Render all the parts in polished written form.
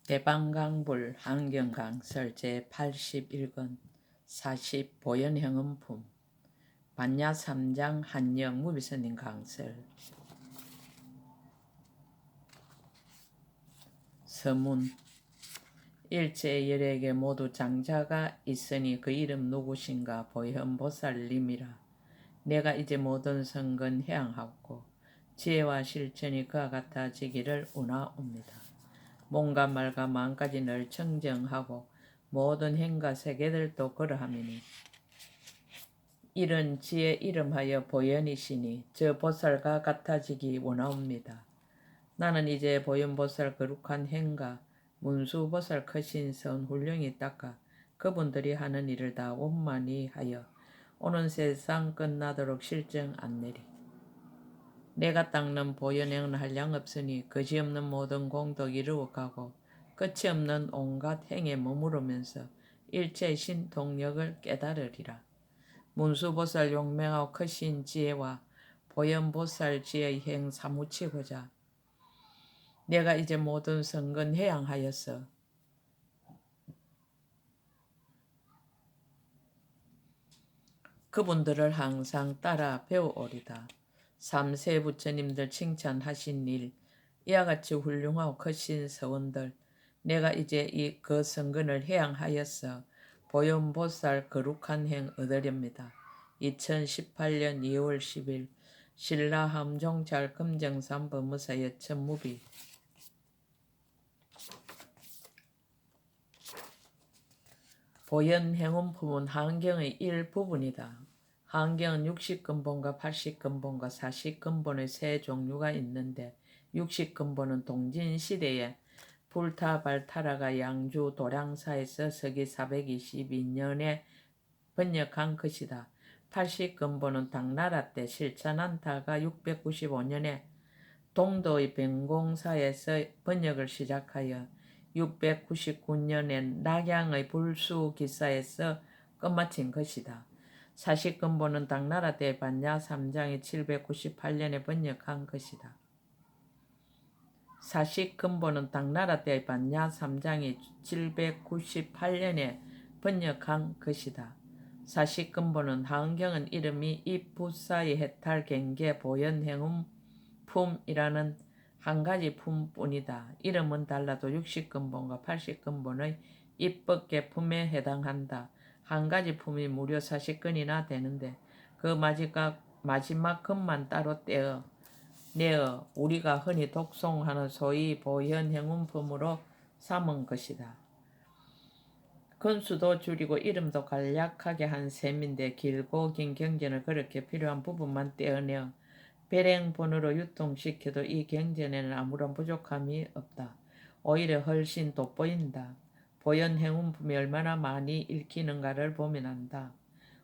대방강불 한경강설 제81권 40 보현행음품 반야 3장 한영 무비스님 강설. 서문. 일체 열에게 모두 장자가 있으니 그 이름 누구신가 보현보살님이라. 내가 이제 모든 성근 해양하고 지혜와 실천이 그와 같아지기를 원하옵니다. 몸과 말과 마음까지 늘 청정하고 모든 행과 세계들도 그러함이니 이런 지혜 이름하여 보현이시니 저 보살과 같아지기 원하옵니다. 나는 이제 보현보살 거룩한 행과 문수보살 크신 선 훌륭히 닦아 그분들이 하는 일을 다 원만히 하여 오는 세상 끝나도록 실정 안내리. 내가 닦는 보현행은 한량 없으니 거지없는 모든 공덕 이루어가고 끝이 없는 온갖 행에 머무르면서 일체 신통력을 깨달으리라. 문수보살 용맹하고 크신 지혜와 보현보살 지혜의 행 사무치고자 내가 이제 모든 성근 해양하여서 그분들을 항상 따라 배워오리다. 3세 부처님들 칭찬하신 일, 이와 같이 훌륭하고 크신 서원들, 내가 이제 그 성근을 해양하여서 보현보살 거룩한 행 얻으렵니다. 2018년 2월 10일 신라 함종찰 금정산 법무사 여천무비. 보현행운품은 한경의 일부분이다. 한경은 60근본과 80근본과 40근본의 세 종류가 있는데 60근본은 동진시대에 불타발타라가 양주 도량사에서 서기 422년에 번역한 것이다. 80근본은 당나라 때 실찬한타가 695년에 동도의 변공사에서 번역을 시작하여 699년엔 낙양의 불수기사에서 끝마친 것이다. 40근본은 당나라 때 반야 3장이 798년에 번역한 것이다. 40근본은 당나라 때 반야 3장이 798년에 번역한 것이다. 40근본은 한경은 이름이 입부사의 해탈 경계 보현행운품이라는 한 가지 품뿐이다. 이름은 달라도 60근본과 80근본의 입법계품에 해당한다. 한 가지 품이 무려 40근이나 되는데 그 마지막 근만 따로 내어 우리가 흔히 독송하는 소위 보현행운품으로 삼은 것이다. 근수도 줄이고 이름도 간략하게 한 셈인데 길고 긴 경전을 그렇게 필요한 부분만 떼어내어 배랭본으로 유통시켜도 이 경전에는 아무런 부족함이 없다. 오히려 훨씬 돋보인다. 보현행운품이 얼마나 많이 읽히는가를 보면 안다.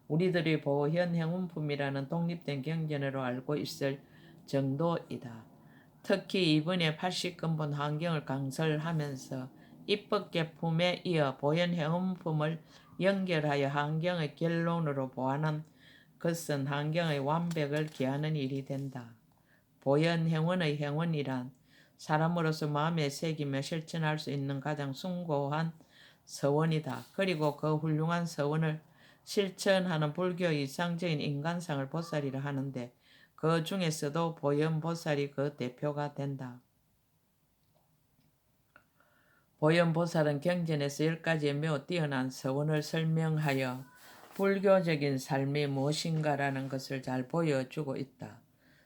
우리들이 보현행운품이라는 독립된 경전으로 알고 있을 정도이다. 특히 이번에 80근본 한경을 강설하면서 입법계품에 이어 보현행운품을 연결하여 한경의 결론으로 보아하는 것은 한경의 완벽을 기하는 일이 된다. 보현행운의 행운이란 사람으로서 마음에 새기며 실천할 수 있는 가장 숭고한 서원이다. 그리고 그 훌륭한 서원을 실천하는 불교의 이상적인 인간상을 보살이라 하는데 그 중에서도 보현보살이 그 대표가 된다. 보현보살은 경전에서 10가지의 매우 뛰어난 서원을 설명하여 불교적인 삶이 무엇인가라는 것을 잘 보여주고 있다.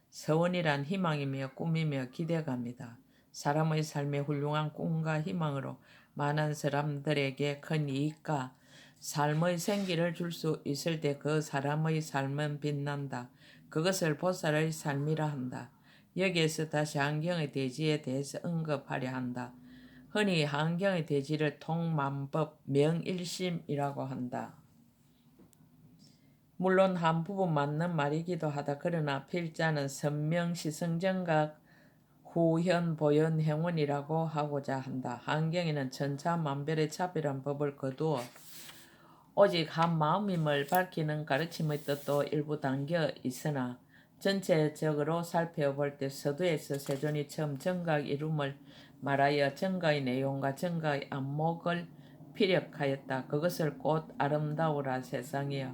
서원이란 희망이며 꿈이며 기대감이다. 사람의 삶의 훌륭한 꿈과 희망으로 많은 사람들에게 큰 이익과 삶의 생기를 줄 수 있을 때 그 사람의 삶은 빛난다. 그것을 보살의 삶이라 한다. 여기에서 다시 한경의 대지에 대해서 언급하려 한다. 흔히 한경의 대지를 통만법 명일심이라고 한다. 물론 한 부분 맞는 말이기도 하다. 그러나 필자는 선명시성정각 후현보현행운이라고 하고자 한다. 한경에는 천차만별의 차별한 법을 거두어 오직 한 마음임을 밝히는 가르침의 뜻도 일부 담겨 있으나 전체적으로 살펴볼 때 서두에서 세존이 처음 정각 이룸을 말하여 증거의 내용과 증거의 안목을 피력하였다. 그것을 곧 아름다우라 세상이여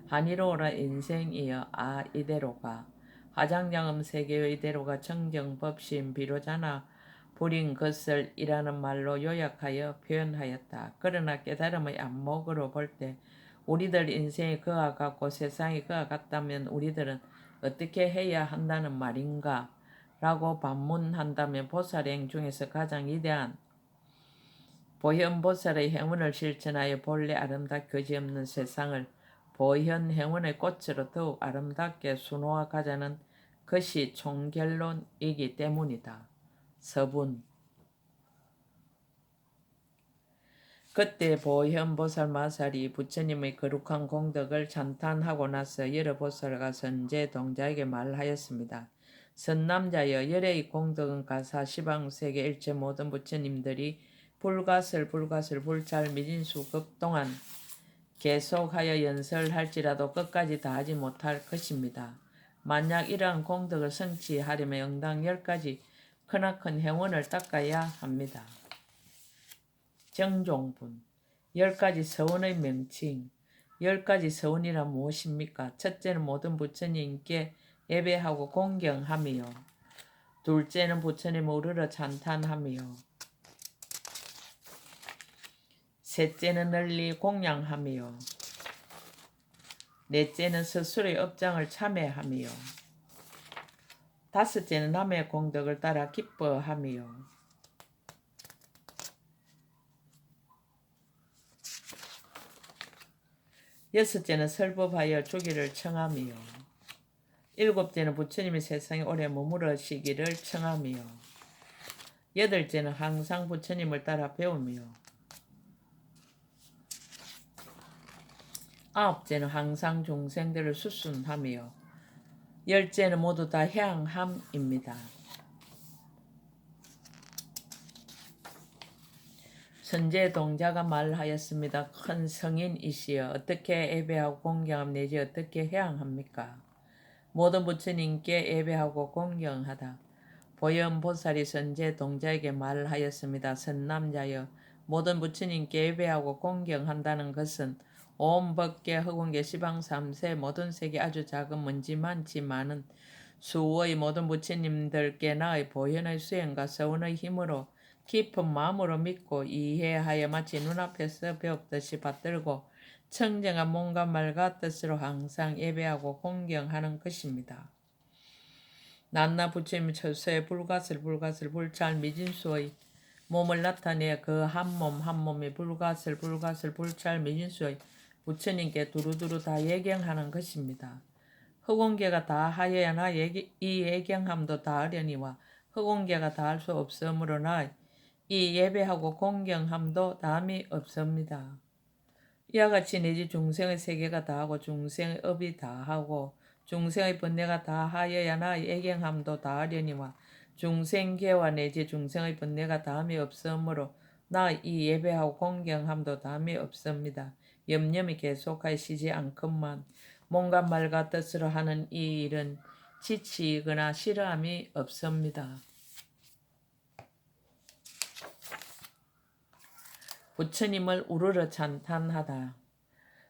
한이로우라 인생이여 이대로가 화장장음 세계의 이대로가 청정법신 비로자나 불인 것을 이라는 말로 요약하여 표현하였다. 그러나 깨달음의 안목으로 볼 때 우리들 인생이 그와 같고 세상이 그와 같다면 우리들은 어떻게 해야 한다는 말인가? 라고 반문한다면 보살행 중에서 가장 위대한 보현보살의 행운을 실천하여 본래 아름답 거지없는 세상을 보현 행운의 꽃으로 더욱 아름답게 수놓아 가자는 것이 총결론이기 때문이다. 서분 그때 보현보살 마살이 부처님의 거룩한 공덕을 찬탄하고 나서 여러 보살과 선제 동자에게 말하였습니다. 선남자여 열의 공덕은 가사 시방세계 일체 모든 부처님들이 불가슬 불찰 미진수 급동안 계속하여 연설할지라도 끝까지 다하지 못할 것입니다. 만약 이러한 공덕을 성취하려면 응당 10가지 크나큰 행운을 닦아야 합니다. 정종분 10가지 서원의 명칭 10가지 서원이란 무엇입니까? 첫째는 모든 부처님께 예배하고 공경하며 둘째는 부처님을 우러러 찬탄하며 셋째는 널리 공양하며 넷째는 스스로의 업장을 참회하며 다섯째는 남의 공덕을 따라 기뻐하며 여섯째는 설법하여 주기를 청하며 일곱째는 부처님이 세상에 오래 머무르시기를 청하며 여덟째는 항상 부처님을 따라 배우며 아홉째는 항상 중생들을 수순하며 열째는 모두 다 향함입니다. 선제 동자가 말하였습니다. 큰 성인이시여 어떻게 예배하고 공경함 내지 어떻게 향합니까? 모든 부처님께 예배하고 공경하다. 보현보살이 선제 동자에게 말하였습니다. 선남자여 모든 부처님께 예배하고 공경한다는 것은 온 법계 허공계 시방 삼세 모든 세계 아주 작은 먼지 많지만은 수의 모든 부처님들께 나의 보현의 수행과 서원의 힘으로 깊은 마음으로 믿고 이해하여 마치 눈앞에서 배웠듯이 받들고 청정한 몸과 말과 뜻으로 항상 예배하고 공경하는 것입니다. 낱낱 부처님 처소에 불가슬 불찰 미진수의 몸을 나타내 그 한 몸 한 몸이 불가슬 불찰 미진수의 부처님께 두루두루 다 예경하는 것입니다. 허공계가 다 하여야 나 이 예경함도 다하려니와 허공계가 다 할 수 없으므로나 이 예배하고 공경함도 다함이 없습니다. 이와 같이 내지 중생의 세계가 다하고 중생의 업이 다하고 중생의 번뇌가 다하여야 나 예경함도 다하려니와 중생계와 내지 중생의 번뇌가 다함이 없으므로 나 이 예배하고 공경함도 다함이 없습니다. 염려이 계속하여 쉬지 않건만 몸과 말과 뜻으로 하는 이 일은 지치거나 싫어함이 없습니다. 부처님을 우러러 찬탄하다.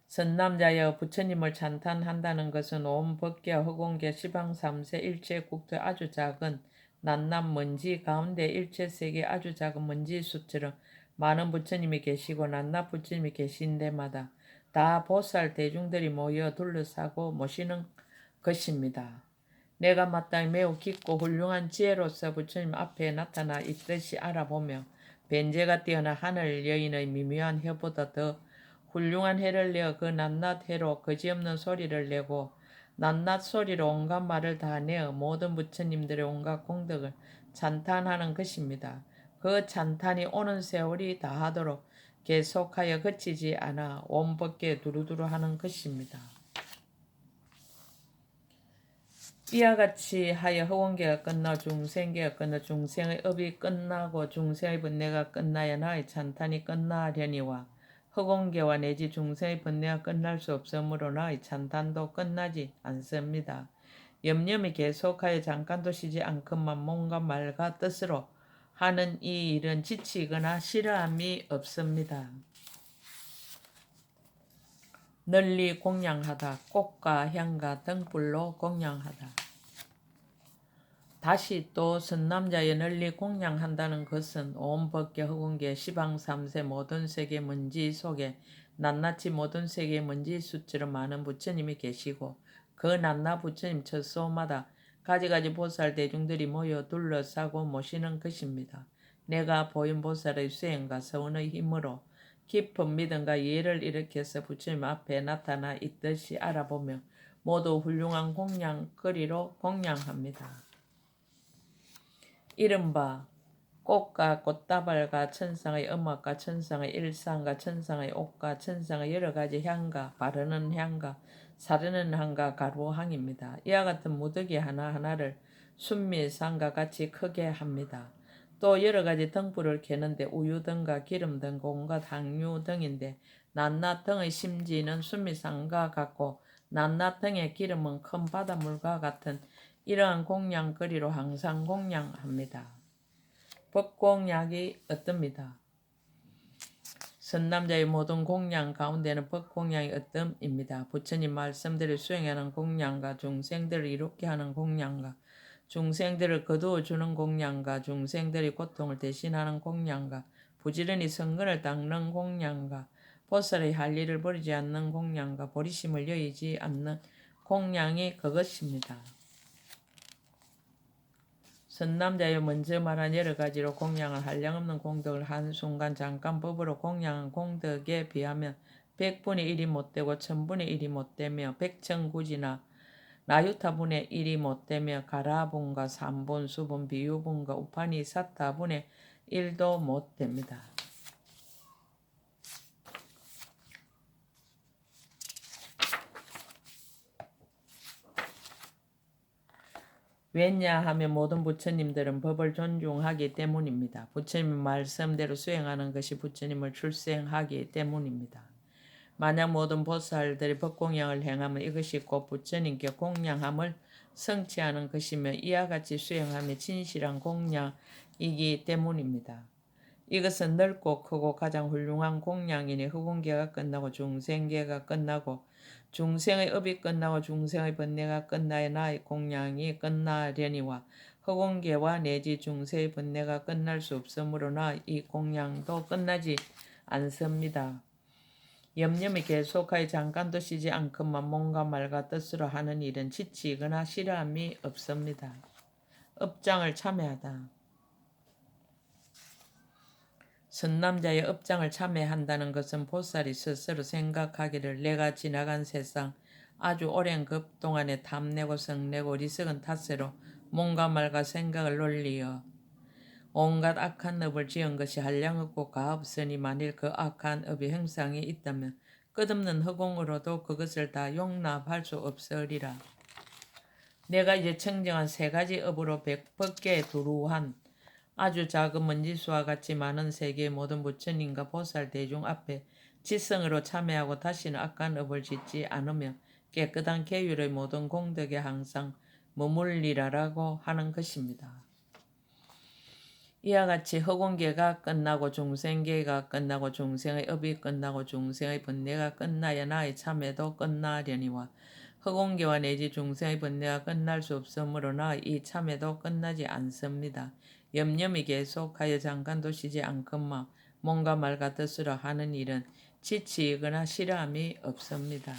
선남자여 부처님을 찬탄한다는 것은 온 법계 허공계 시방 삼세 일체 국토 아주 작은 낱낱 먼지 가운데 일체 세계 아주 작은 먼지 숲처럼 많은 부처님이 계시고 낱낱 부처님이 계신 데마다 다 보살 대중들이 모여 둘러싸고 모시는 것입니다. 내가 마땅히 매우 깊고 훌륭한 지혜로서 부처님 앞에 나타나 있듯이 알아보며 변제가 뛰어난 하늘 여인의 미묘한 혀보다 더 훌륭한 해를 내어 그 낱낱 해로 거지없는 소리를 내고 낱낱 소리로 온갖 말을 다 내어 모든 부처님들의 온갖 공덕을 찬탄하는 것입니다. 그 찬탄이 오는 세월이 다하도록 계속하여 그치지 않아 온 법계에 두루두루 하는 것입니다. 이와 같이 하여 허공계가 끝나 중생계가 끝나 중생의 업이 끝나고 중생의 번뇌가 끝나야 나의 찬탄이 끝나려니와 허공계와 내지 중생의 번뇌가 끝날 수 없으므로 나의 찬탄도 끝나지 않습니다. 염려이 계속하여 잠깐도 쉬지 않건만 몸과 말과 뜻으로 하는 이 일은 지치거나 싫어함이 없습니다. 널리 공양하다. 꽃과 향과 등불로 공양하다. 다시 또 선남자의 널리 공양한다는 것은 온 법계 허공계 시방 삼세 모든 세계 먼지 속에 낱낱이 모든 세계 먼지 숫처럼 많은 부처님이 계시고 그 낱낱 부처님 처소마다 가지가지 보살 대중들이 모여 둘러싸고 모시는 것입니다. 내가 보인 보살의 수행과 서원의 힘으로 깊은 믿음과 이해를 일으켜서 부처님 앞에 나타나 있듯이 알아보며 모두 훌륭한 공양거리로 공양합니다. 이른바 꽃과 꽃다발과 천상의 음악과 천상의 일상과 천상의 옷과 천상의 여러가지 향과 바르는 향과 사르는 향과 가루향입니다. 이와 같은 무더기 하나하나를 순미상과 같이 크게 합니다. 또 여러가지 등불을 켜는데 우유등과 기름등과 온갖 향유 등인데 낱낱 등의 심지는 순미상과 같고 낱낱 등의 기름은 큰 바닷물과 같은 이러한 공양거리로 항상 공양합니다. 법공양이 어떻습니다. 선남자의 모든 공양 가운데는 법공양이 어뜸입니다. 부처님 말씀대로 수행하는 공양과 중생들을 이롭게 하는 공양과 중생들을 거두어 주는 공양과 중생들의 고통을 대신하는 공양과 부지런히 성근을 닦는 공양과 보살의 할 일을 버리지 않는 공양과 버리심을 여의지 않는 공양이 그것입니다. 선남자여 먼저 말한 여러가지로 공양한 한량없는 공덕을 한순간 잠깐 법으로 공양한 공덕에 비하면 100분의 1이 못되고 1000분의 1이 못되며 백천구지나 나유타분의 1이 못되며 가라분과 삼분, 수분, 비유분과 우파니 사타분의 1도 못됩니다. 왜냐하면 모든 부처님들은 법을 존중하기 때문입니다. 부처님의 말씀대로 수행하는 것이 부처님을 출생하기 때문입니다. 만약 모든 보살들이 법공양을 행하면 이것이 곧 부처님께 공양함을 성취하는 것이며 이와 같이 수행하며 진실한 공양이기 때문입니다. 이것은 넓고 크고 가장 훌륭한 공양이니 흑운계가 끝나고 중생계가 끝나고 중생의 업이 끝나고 중생의 번뇌가 끝나야 나의 공양이 끝나려니와 흑운계와 내지 중생의 번뇌가 끝날 수 없으므로나 이 공양도 끝나지 않습니다. 염려이 계속하여 잠깐도 쉬지 않건만 몸과 말과 뜻으로 하는 일은 지치거나 싫어함이 없습니다. 업장을 참회하다. 선남자의 업장을 참회한다는 것은 보살이 스스로 생각하기를 내가 지나간 세상 아주 오랜 급 동안에 탐내고 성내고 어리석은 탓으로 몸과 말과 생각을 논리어 온갖 악한 업을 지은 것이 한량없고 가없으니 만일 그 악한 업의 형상이 있다면 끝없는 허공으로도 그것을 다 용납할 수 없으리라. 내가 이제 청정한 세 가지 업으로 백법계에 두루한 아주 작은 먼지수와 같이 많은 세계의 모든 부처님과 보살 대중 앞에 지성으로 참회하고 다시는 악한 업을 짓지 않으며 깨끗한 계율의 모든 공덕에 항상 머물리라라고 하는 것입니다. 이와 같이 허공계가 끝나고 중생계가 끝나고 중생의 업이 끝나고 중생의 번뇌가 끝나야 나의 참회도 끝나려니와 허공계와 내지 중생의 번뇌가 끝날 수 없으므로나 이 참회도 끝나지 않습니다. 염염이 계속하여 잠깐도 쉬지 않건만 몸과 말과 뜻으로 하는 일은 지치거나 싫어함이 없습니다.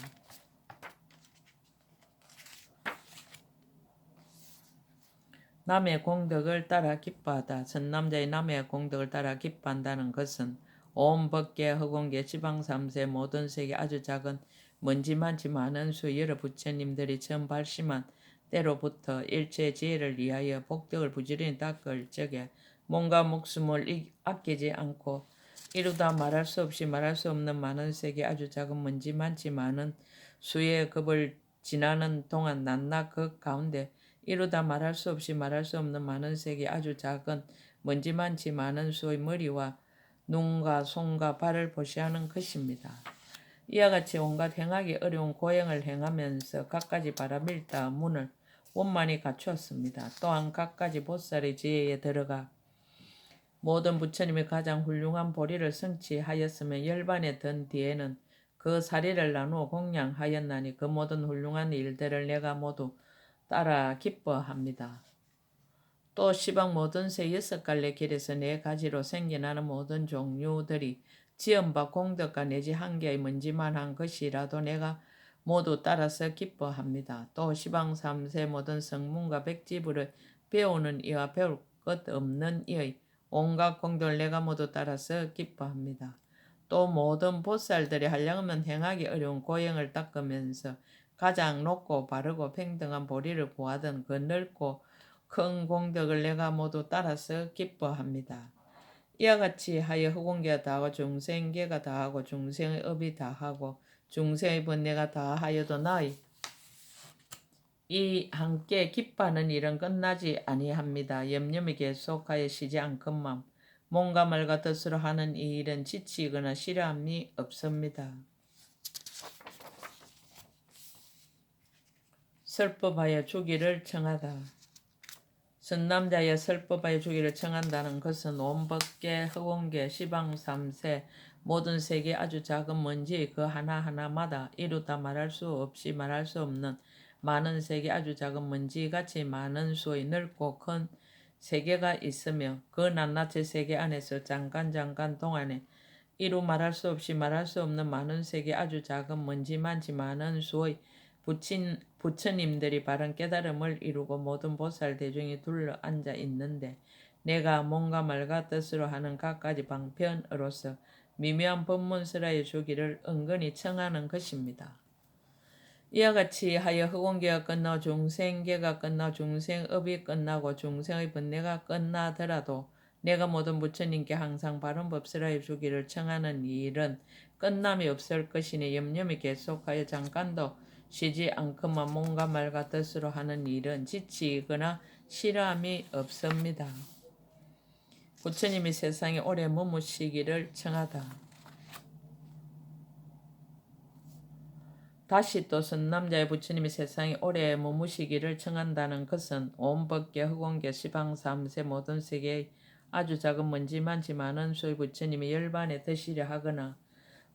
남의 공덕을 따라 기뻐하다. 선남자의 남의 공덕을 따라 기뻐한다는 것은 온 법계, 허공계, 지방삼세 모든 세계 아주 작은 먼지 많지 많은 수 여러 부처님들이 처음 발심한 때로부터 일체 지혜를 위하여 복덕을 부지런히 닦을 적에 몸과 목숨을 아끼지 않고 이루다 말할 수 없이 말할 수 없는 많은 세계 아주 작은 먼지 많지 많은 수의 급을 지나는 동안 낱낱 그 가운데 이루다 말할 수 없이 말할 수 없는 많은 세계 아주 작은 먼지 많지 많은 수의 머리와 눈과 손과 발을 보시하는 것입니다. 이와 같이 온갖 행하기 어려운 고행을 행하면서 갖가지 바라밀다 문을 원만히 갖추었습니다. 또한 갖가지 보살의 지혜에 들어가 모든 부처님이 가장 훌륭한 보리를 성취하였으며 열반에 든 뒤에는 그 사리를 나누어 공양하였나니 그 모든 훌륭한 일들을 내가 모두 따라 기뻐합니다. 또 시방 모든 새 6갈래 길에서 4가지로 생겨나는 모든 종류들이 지연바 공덕과 내지 한계의 먼지만한 것이라도 내가 모두 따라서 기뻐합니다. 또 시방 3세 모든 성문과 백지부를 배우는 이와 배울 것 없는 이의 온갖 공덕을 내가 모두 따라서 기뻐합니다. 또 모든 보살들이 한량없는 행하기 어려운 고행을 닦으면서 가장 높고 바르고 평등한 보리를 구하던 그 넓고 큰 공덕을 내가 모두 따라서 기뻐합니다. 이와 같이 하여 흑공계가 다하고 중생계가 다하고 중생의 업이 다하고 중생의 번뇌가 다하여도 나의 이 함께 기뻐하는 일은 끝나지 아니합니다. 염려이 계속하여 쉬지 않건만 몸과 말과 뜻으로 하는 이 일은 지치거나 싫어함이 없습니다. 설법하여 주기를 청하다. 선남자여 설법하여 주기를 청한다는 것은 온법계, 흑원계, 시방 3세 모든 세계 아주 작은 먼지 그 하나하나마다 이루다 말할 수 없이 말할 수 없는 많은 세계 아주 작은 먼지같이 많은 수의 넓고 큰 세계가 있으며 그 낱낱의 세계 안에서 잠깐 동안에 이루 말할 수 없이 말할 수 없는 많은 세계 아주 작은 먼지 많지 많은 수의 부처님들이 바른 깨달음을 이루고 모든 보살 대중이 둘러 앉아 있는데 내가 몸과 말과 뜻으로 하는 각가지 방편으로서 미묘한 법문스라의 주기를 은근히 청하는 것입니다. 이와 같이 하여 흑원계가 끝나고 중생계가 끝나고 중생업이 끝나고 중생의 번뇌가 끝나더라도 내가 모든 부처님께 항상 바른 법스라의 주기를 청하는 이 일은 끝남이 없을 것이니 염려이 계속하여 잠깐도 쉬지 않건만 몸과 말과 뜻으로 하는 일은 지치거나 싫어함이 없습니다. 부처님이 세상에 오래 머무시기를 청하다. 다시 또 선남자의 부처님이 세상에 오래 머무시기를 청한다는 것은 온 법계, 흑원계, 시방 3세 모든 세계의 아주 작은 먼지 많지 많은 수의 부처님이 열반에 드시려 하거나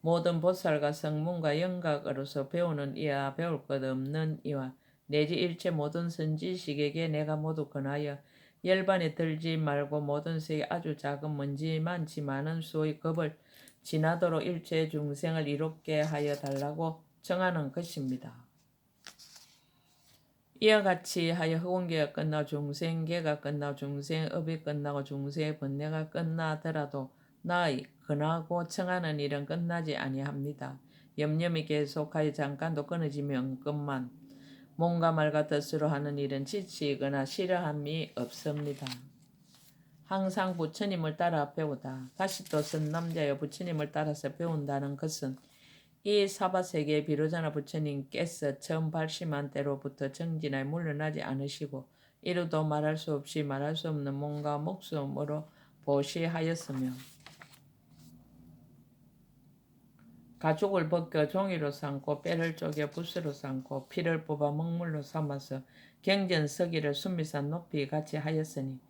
모든 보살과 성문과 영각으로서 배우는 이와 배울 것 없는 이와 내지 일체 모든 선지식에게 내가 모두 권하여 열반에 들지 말고 모든 세계 아주 작은 먼지 많지 많은 수의 겁을 지나도록 일체 중생을 이롭게 하여 달라고 청하는 것입니다. 이와 같이 하여 흑원계가 끝나고 중생계가 끝나고 중생업이 끝나고 중생의 번뇌가 끝나더라도 나의 근하고 청하는 일은 끝나지 아니합니다. 염려이 계속하여 잠깐도 끊어지면 없건만 몸과 말과 뜻으로 하는 일은 지치거나 싫어함이 없습니다. 항상 부처님을 따라 배우다. 다시 또 선남자여 부처님을 따라서 배운다는 것은 이 사바세계의 비로자나 부처님께서 처음 발심한 때로부터 정진하여 물러나지 않으시고 이루도 말할 수 없이 말할 수 없는 몸과 목숨으로 보시하였으며 가죽을 벗겨 종이로 삼고 뼈를 쪼개 붓으로 삼고 피를 뽑아 먹물로 삼아서 경전서기를 순미산 높이 같이 하였으니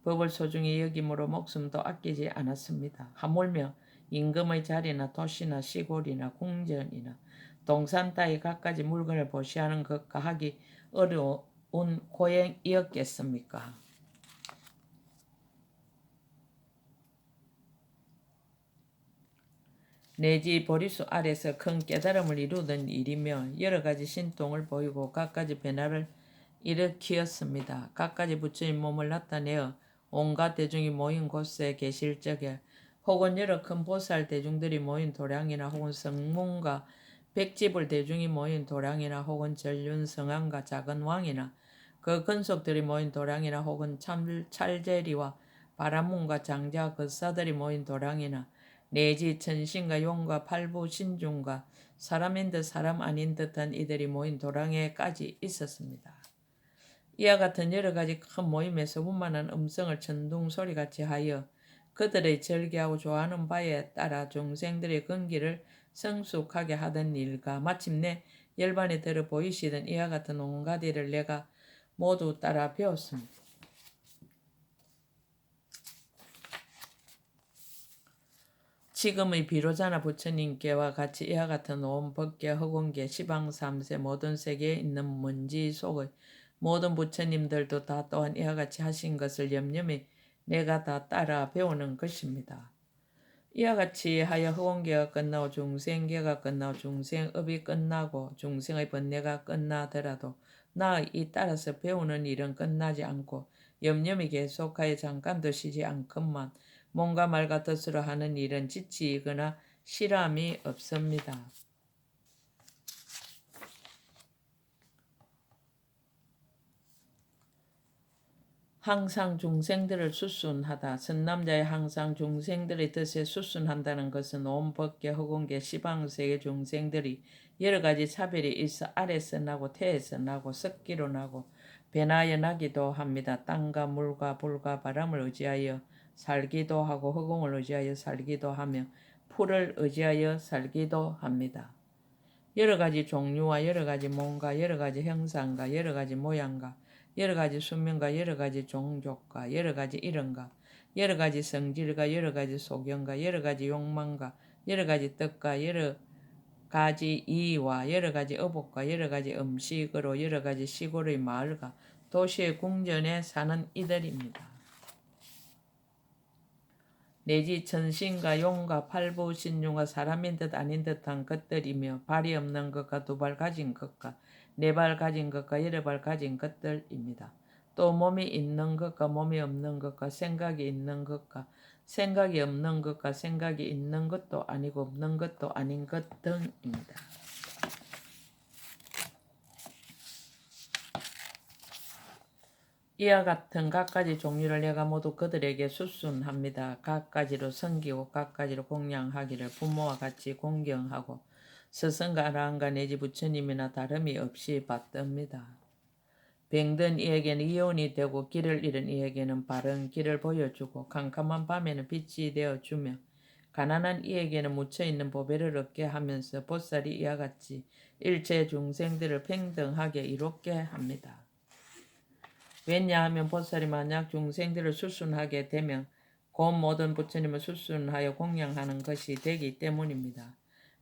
법을 소중히 여김으로 목숨도 아끼지 않았습니다. 하물며 임금의 자리나 도시나 시골이나 궁전이나 동산 따위 갖가지 물건을 보시하는 것과 하기 어려운 고행이었겠습니까? 내지 보리수 아래서 큰 깨달음을 이루던 일이며 여러 가지 신통을 보이고 갖가지 변화를 일으키었습니다. 갖가지 부처님 몸을 나타내어 온갖 대중이 모인 곳에 계실 적에 혹은 여러 큰 보살 대중들이 모인 도량이나 혹은 성문과 백지불 대중이 모인 도량이나 혹은 전륜 성왕과 작은 왕이나 그 근속들이 모인 도량이나 혹은 찰제리와 바라문과 장자 거사들이 모인 도량이나 내지 천신과 용과 팔부 신중과 사람인 듯 사람 아닌 듯한 이들이 모인 도량에까지 있었습니다. 이와 같은 여러 가지 큰 모임에서 분만한 음성을 천둥소리같이 하여 그들의 절개하고 좋아하는 바에 따라 중생들의 근기를 성숙하게 하던 일과 마침내 열반에 들어 보이시던 이와 같은 온갖 일을 내가 모두 따라 배웠습니다. 지금의 비로자나 부처님께와 같이 이와 같은 온 법계, 허공계, 시방 삼세 모든 세계에 있는 먼지 속의 모든 부처님들도 다 또한 이와 같이 하신 것을 염념히 내가 다 따라 배우는 것입니다. 이와 같이 하여 허공계가 끝나고 중생계가 끝나고 중생업이 끝나고 중생의 번뇌가 끝나더라도 나의 이 따라서 배우는 일은 끝나지 않고 염념이 계속하여 잠깐도 쉬지 않건만 몸과 말과 뜻으로 하는 일은 지치거나 실함이 없습니다. 항상 중생들을 수순하다. 선남자의 항상 중생들의 뜻에 수순한다는 것은 온 법계, 허공계, 시방세계 중생들이 여러 가지 차별이 있어 아래서 나고 태에서 나고 섞기로 나고 변하여 나기도 합니다. 땅과 물과 불과 바람을 의지하여 살기도 하고 허공을 의지하여 살기도 하며 풀을 의지하여 살기도 합니다. 여러 가지 종류와 여러 가지 몸과 여러 가지 형상과 여러 가지 모양과 여러 가지 수명과 여러 가지 종족과 여러 가지 이름과 여러 가지 성질과 여러 가지 소견과 여러 가지 욕망과 여러 가지 뜻과 여러 가지 이와 여러 가지 어복과 여러 가지 음식으로 여러 가지 시골의 마을과 도시의 궁전에 사는 이들입니다. 내지 천신과 용과 팔부신중과 사람인 듯 아닌 듯한 것들이며 발이 없는 것과 두 발 가진 것과 네 발 가진 것과 여러 발 가진 것들입니다. 또 몸이 있는 것과 몸이 없는 것과 생각이 있는 것과 생각이 없는 것과 생각이 있는 것도 아니고 없는 것도 아닌 것 등입니다. 이와 같은 각가지 종류를 내가 모두 그들에게 수순합니다. 각가지로 섬기고 각가지로 공양하기를 부모와 같이 공경하고 스승과 아라한과 내지 부처님이나 다름이 없이 받듭니다. 병든 이에게는 이온이 되고 길을 잃은 이에게는 바른 길을 보여주고 캄캄한 밤에는 빛이 되어주며 가난한 이에게는 묻혀있는 보배를 얻게 하면서 보살이 이와 같이 일체 중생들을 평등하게 이롭게 합니다. 왜냐하면 보살이 만약 중생들을 수순하게 되면 곧 모든 부처님을 수순하여 공양하는 것이 되기 때문입니다.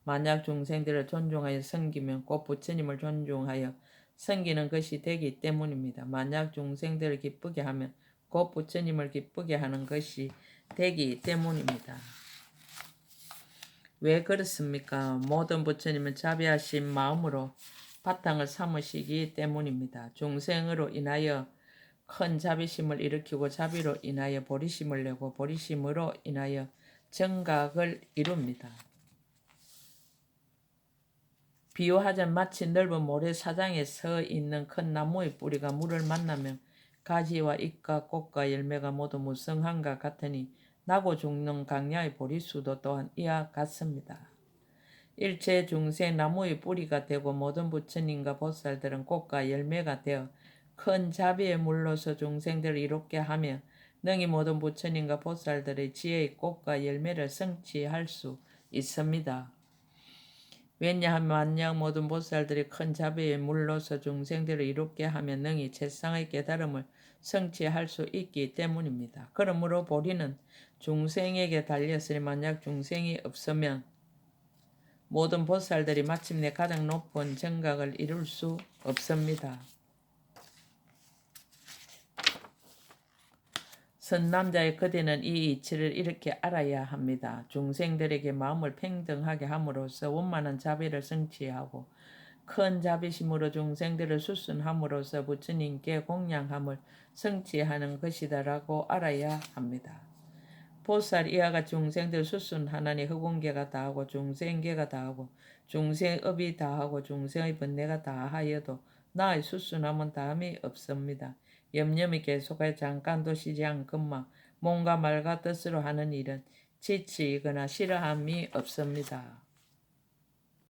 만약 중생들을 존중하여 섬기면 곧 부처님을 존중하여 섬기는 것이 되기 때문입니다. 만약 중생들을 기쁘게 하면 곧 부처님을 기쁘게 하는 것이 되기 때문입니다. 왜 그렇습니까? 모든 부처님은 자비하신 마음으로 바탕을 삼으시기 때문입니다. 중생으로 인하여 큰 자비심을 일으키고 자비로 인하여 보리심을 내고 보리심으로 인하여 정각을 이룹니다. 비유하자면 마치 넓은 모래사장에 서 있는 큰 나무의 뿌리가 물을 만나면 가지와 잎과 꽃과 열매가 모두 무성한가 같으니 나고 죽는 강야의 보리수도 또한 이와 같습니다. 일체 중생 나무의 뿌리가 되고 모든 부처님과 보살들은 꽃과 열매가 되어 큰 자비에 물러서 중생들을 이롭게 하며 능히 모든 부처님과 보살들의 지혜의 꽃과 열매를 성취할 수 있습니다. 왜냐하면 만약 모든 보살들이 큰 자비에 물러서 중생들을 이롭게 하며 능히 최상의 깨달음을 성취할 수 있기 때문입니다. 그러므로 보리는 중생에게 달렸으니 만약 중생이 없으면 모든 보살들이 마침내 가장 높은 정각을 이룰 수 없습니다. 선남자의 그대는 이 이치를 이렇게 알아야 합니다. 중생들에게 마음을 평등하게 함으로써 원만한 자비를 성취하고 큰 자비심으로 중생들을 수순함으로써 부처님께 공양함을 성취하는 것이다라고 알아야 합니다. 보살 이와 같이 중생들 수순하나니 허공계가 다하고 중생계가 다하고 중생업이 다하고 중생의 번뇌가 다하여도 나의 수순함은 다함이 없습니다. 염려이 계속하여 잠깐도 쉬지 않건만 몸과 말과 뜻으로 하는 일은 지치거나 싫어함이 없습니다.